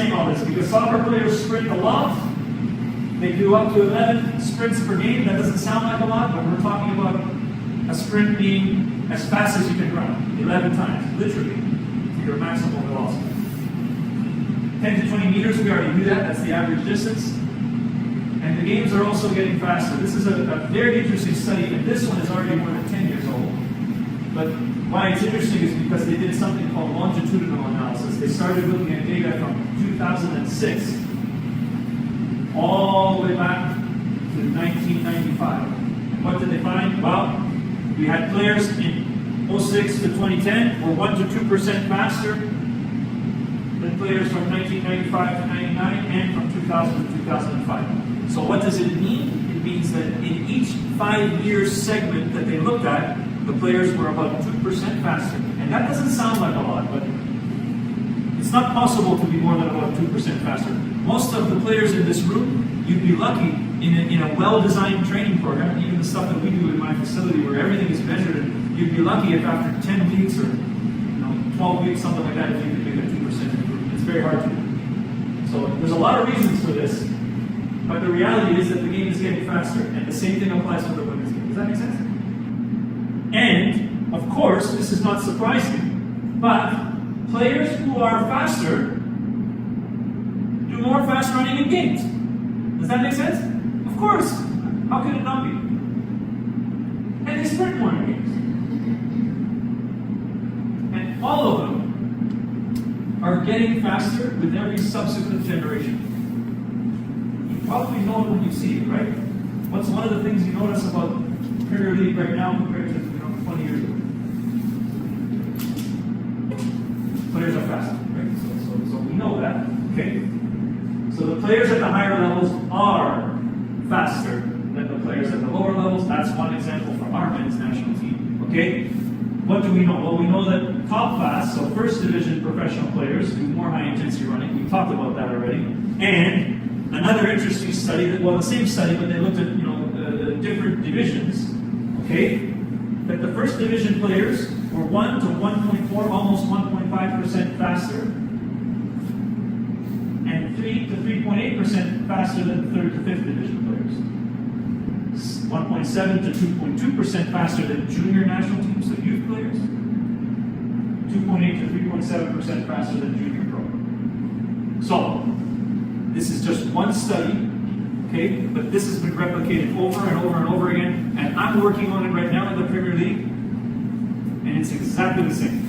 saying all this? Because soccer players sprint a lot. They do up to 11 sprints per game. That doesn't sound like a lot, but we're talking about a sprint being as fast as you can run, 11 times, literally, to your maximum velocity. 10 to 20 meters, we already knew that. That's the average distance. And the games are also getting faster. This is a very interesting study, and this one is already more than 10 years old. But why it's interesting is because they did something called longitudinal analysis. They started looking at data from 2006 all the way back to 1995. And what did they find? Well, we had players in 06 to 2010 were 1 to 2% faster than players from 1995 to 99 and from 2000 to 2005. So what does it mean? It means that in each 5-year segment that they looked at, the players were about 2% faster. And that doesn't sound like a lot, but it's not possible to be more than about 2% faster. Most of the players in this room, you'd be lucky in a well-designed training program, even the stuff that we do in my facility where everything is measured, and you'd be lucky if after 10 weeks or 12 weeks, something like that, if you could make a 2% improvement. It's very hard to do. So there's a lot of reasons for this, but the reality is that the game is getting faster, and the same thing applies for the women's game. Does that make sense? And, of course, this is not surprising, but players who are faster do more fast running in games. Does that make sense? Of course. How could it not be? And they sprint more in games. And all of them are getting faster with every subsequent generation. You probably know it when you see it, right? What's one of the things you notice about Premier League right now compared to 20 years ago? Players are faster, right? So we know that. Okay. So the players at the higher levels are faster than the players at the lower levels. That's one example from our men's national team. Okay? What do we know? Well, we know that top class, so first division professional players do more high intensity running. We talked about that already. And another interesting study, the same study, but they looked at the different divisions. Okay? That the first division players were 1 to 1.4, almost 1.5% faster, and 3 to 3.8% faster than the third to fifth division players. 1.7 to 2.2% faster than junior national teams, so youth players. 2.8 to 3.7% faster than junior pro. So, this is just one study, okay? But this has been replicated over and over and over again, and I'm working on it right now in the Premier League, and it's exactly the same.